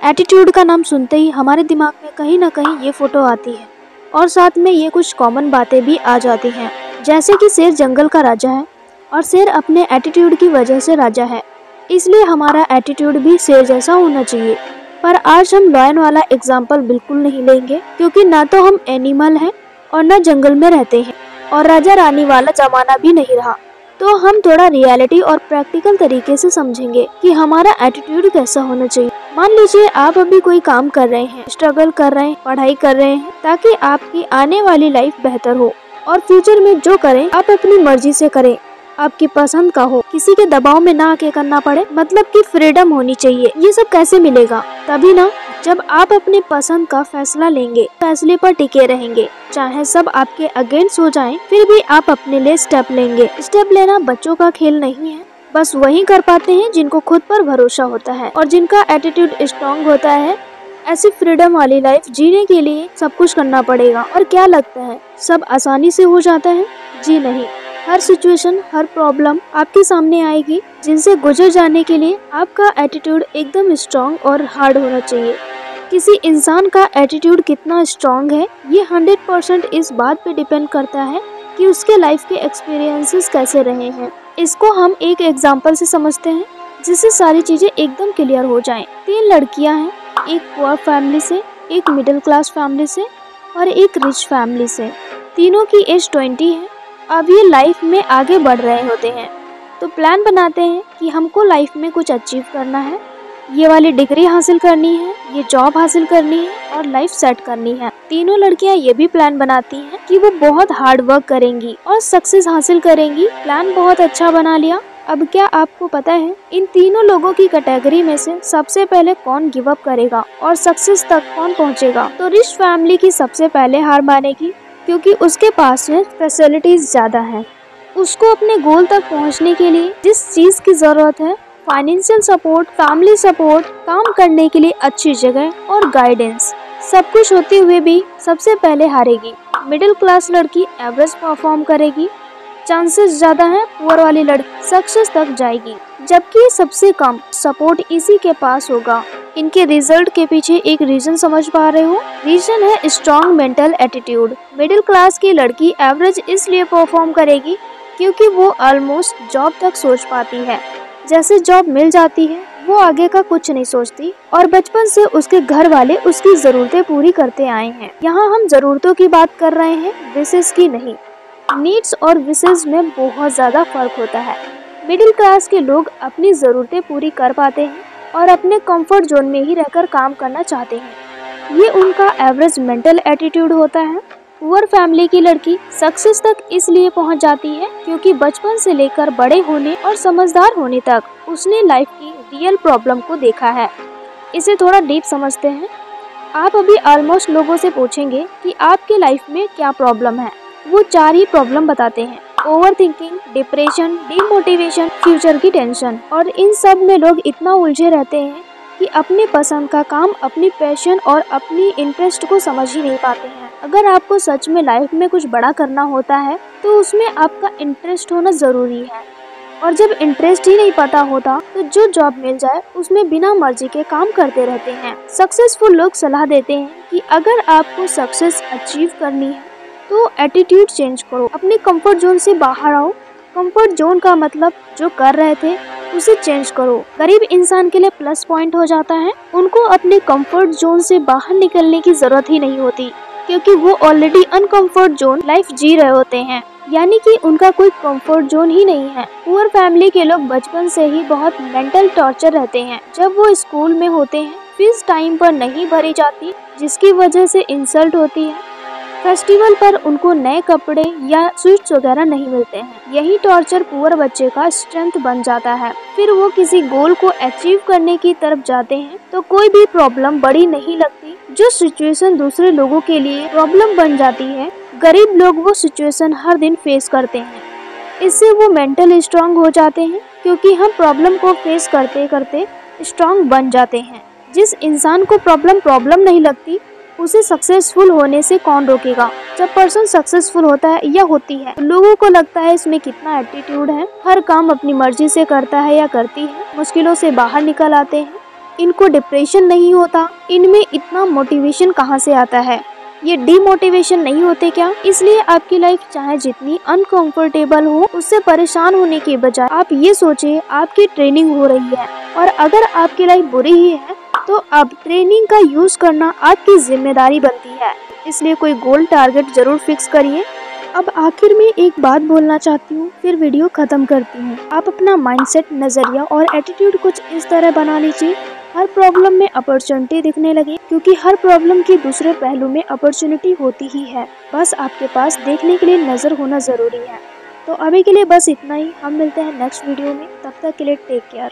Attitude का नाम सुनते ही हमारे दिमाग में कहीं ना कहीं ये फोटो आती है और साथ में ये कुछ कॉमन बातें भी आ जाती हैं, जैसे कि शेर जंगल का राजा है और शेर अपने एटीट्यूड की वजह से राजा है, इसलिए हमारा एटीट्यूड भी शेर जैसा होना चाहिए। पर आज हम लायन वाला एग्जाम्पल बिल्कुल नहीं लेंगे, क्योंकि ना तो हम एनिमल हैं और ना जंगल में रहते हैं और राजा रानी वाला जमाना भी नहीं रहा। तो हम थोड़ा रियलिटी और प्रैक्टिकल तरीके से समझेंगे कि हमारा एटीट्यूड कैसा होना चाहिए। मान लीजिए आप अभी कोई काम कर रहे हैं, स्ट्रगल कर रहे हैं, पढ़ाई कर रहे हैं ताकि आपकी आने वाली लाइफ बेहतर हो और फ्यूचर में जो करें आप अपनी मर्जी से करें, आपकी पसंद का हो, किसी के दबाव में ना आके करना पड़े, मतलब कि फ्रीडम होनी चाहिए। ये सब कैसे मिलेगा? तभी ना जब आप अपने पसंद का फैसला लेंगे, फैसले पर टिके रहेंगे, चाहे सब आपके अगेंस्ट हो जाएं, फिर भी आप अपने लिए स्टेप लेंगे। स्टेप लेना बच्चों का खेल नहीं है, बस वही कर पाते हैं जिनको खुद पर भरोसा होता है और जिनका एटीट्यूड स्ट्रॉन्ग होता है। ऐसी फ्रीडम वाली लाइफ जीने के लिए सब कुछ करना पड़ेगा। और क्या लगता है सब आसानी से हो जाता है? जी नहीं, हर सिचुएशन, हर प्रॉब्लम आपके सामने आएगी, जिनसे गुजर जाने के लिए आपका एटीट्यूड एकदम स्ट्रॉन्ग और हार्ड होना चाहिए। किसी इंसान का एटीट्यूड कितना स्ट्रॉन्ग है ये 100% इस बात पे डिपेंड करता है कि उसके लाइफ के एक्सपीरियंसेस कैसे रहे हैं। इसको हम एक एग्जांपल से समझते हैं जिससे सारी चीजें एकदम क्लियर हो जाएं। 3 लड़कियां हैं, एक पुअर फैमिली से, एक मिडिल क्लास फैमिली से और एक रिच फैमिली से। तीनों की एज 20 है। अब ये लाइफ में आगे बढ़ रहे होते हैं तो प्लान बनाते हैं कि हमको लाइफ में कुछ अचीव करना है, ये वाली डिग्री हासिल करनी है, ये जॉब हासिल करनी है और लाइफ सेट करनी है। तीनों लड़कियां ये भी प्लान बनाती हैं कि वो बहुत हार्ड वर्क करेंगी और सक्सेस हासिल करेंगी। प्लान बहुत अच्छा बना लिया। अब क्या आपको पता है इन तीनों लोगों की कैटेगरी में से सबसे पहले कौन गिव अप करेगा और सक्सेस तक कौन पहुंचेगा? तो रिच फैमिली की सबसे पहले हार मानेगी, क्योंकि उसके पास में फैसिलिटीज ज्यादा है। उसको अपने गोल तक पहुंचने के लिए जिस चीज की जरूरत है, फाइनेंशियल सपोर्ट, फैमिली सपोर्ट, काम करने के लिए अच्छी जगह और गाइडेंस, सब कुछ होते हुए भी सबसे पहले हारेगी। मिडिल क्लास लड़की एवरेज परफॉर्म करेगी, चांसेस ज्यादा है पुअर वाली लड़की सक्सेस तक जाएगी, जबकि सबसे कम सपोर्ट इसी के पास होगा। इनके रिजल्ट के पीछे एक रीजन समझ पा रहे हो? रीजन है strong mental attitude. Middle class की लड़की एवरेज इसलिए परफॉर्म करेगी क्योंकि वो ऑलमोस्ट जॉब तक सोच पाती है। जैसे जॉब मिल जाती है वो आगे का कुछ नहीं सोचती और बचपन से उसके घर वाले उसकी जरूरतें पूरी करते आए हैं। यहाँ हम जरूरतों की बात कर रहे हैं, विशेष की नहीं। नीड्स और विशेष में बहुत ज्यादा फर्क होता है। मिडिल क्लास के लोग अपनी जरूरतें पूरी कर पाते हैं और अपने कंफर्ट जोन में ही रहकर काम करना चाहते हैं। ये उनका एवरेज मेंटल एटीट्यूड होता है। पुअर फैमिली की लड़की सक्सेस तक इसलिए पहुंच जाती है क्योंकि बचपन से लेकर बड़े होने और समझदार होने तक उसने लाइफ की रियल प्रॉब्लम को देखा है। इसे थोड़ा डीप समझते हैं। आप अभी ऑलमोस्ट लोगों से पूछेंगे कि आपके लाइफ में क्या प्रॉब्लम है, वो 4 ही प्रॉब्लम बताते हैं: over thinking, depression, demotivation, future की टेंशन। और इन सब में लोग इतना उलझे रहते हैं कि अपने पसंद का काम, अपनी पैशन और अपनी इंटरेस्ट को समझ ही नहीं पाते हैं। अगर आपको सच में लाइफ में कुछ बड़ा करना होता है तो उसमें आपका इंटरेस्ट होना जरूरी है, और जब इंटरेस्ट ही नहीं पता होता तो जो जॉब मिल जाए उसमें बिना मर्जी के काम करते रहते हैं। सक्सेसफुल लोग सलाह देते हैं कि अगर आपको सक्सेस अचीव करनी है तो एटीट्यूड चेंज करो, अपने कंफर्ट जोन से बाहर आओ। कंफर्ट जोन का मतलब जो कर रहे थे उसे चेंज करो। गरीब इंसान के लिए प्लस पॉइंट हो जाता है, उनको अपने कंफर्ट जोन से बाहर निकलने की जरूरत ही नहीं होती, क्योंकि वो ऑलरेडी अनकंफर्ट जोन लाइफ जी रहे होते हैं, यानी कि उनका कोई कंफर्ट जोन ही नहीं है। पुअर फैमिली के लोग बचपन से ही बहुत मेंटल टॉर्चर रहते हैं। जब वो स्कूल में होते हैं फीस टाइम पर नहीं भरी जाती, जिसकी वजह से इंसल्ट होती है। फेस्टिवल पर उनको नए कपड़े या स्वीट्स वगैरह नहीं मिलते हैं। यही टॉर्चर पुअर बच्चे का स्ट्रेंथ बन जाता है। फिर वो किसी गोल को अचीव करने की तरफ जाते हैं तो कोई भी प्रॉब्लम बड़ी नहीं लगती। जो सिचुएशन दूसरे लोगों के लिए प्रॉब्लम बन जाती है, गरीब लोग वो सिचुएशन हर दिन फेस करते हैं। इससे वो मेंटली स्ट्रांग हो जाते हैं, क्योंकि हम प्रॉब्लम को फेस करते करते स्ट्रांग बन जाते हैं। जिस इंसान को प्रॉब्लम नहीं लगती उसे सक्सेसफुल होने से कौन रोकेगा? जब पर्सन सक्सेसफुल होता है या होती है, लोगों को लगता है इसमें कितना एटीट्यूड है, हर काम अपनी मर्जी से करता है या करती है, मुश्किलों से बाहर निकल आते हैं। इनको डिप्रेशन नहीं होता, इनमें इतना मोटिवेशन कहाँ से आता है, ये डीमोटिवेशन नहीं होते क्या? इसलिए आपकी लाइफ चाहे जितनी अनकंफर्टेबल हो, उससे परेशान होने के बजाय आप ये सोचे आपकी ट्रेनिंग हो रही है, और अगर आपकी लाइफ बुरी ही है तो अब ट्रेनिंग का यूज करना आपकी जिम्मेदारी बनती है। इसलिए कोई गोल टारगेट जरूर फिक्स करिए। अब आखिर में एक बात बोलना चाहती हूँ, फिर वीडियो खत्म करती हूँ। आप अपना माइंडसेट, नजरिया और एटीट्यूड कुछ इस तरह बना लीजिए, हर प्रॉब्लम में अपॉर्चुनिटी दिखने लगे, क्योंकि हर प्रॉब्लम की दूसरे पहलू में अपॉर्चुनिटी होती ही है। बस आपके पास देखने के लिए नजर होना जरूरी है। तो अभी के लिए बस इतना ही, हम मिलते हैं नेक्स्ट वीडियो में, तब तक के लिए टेक केयर।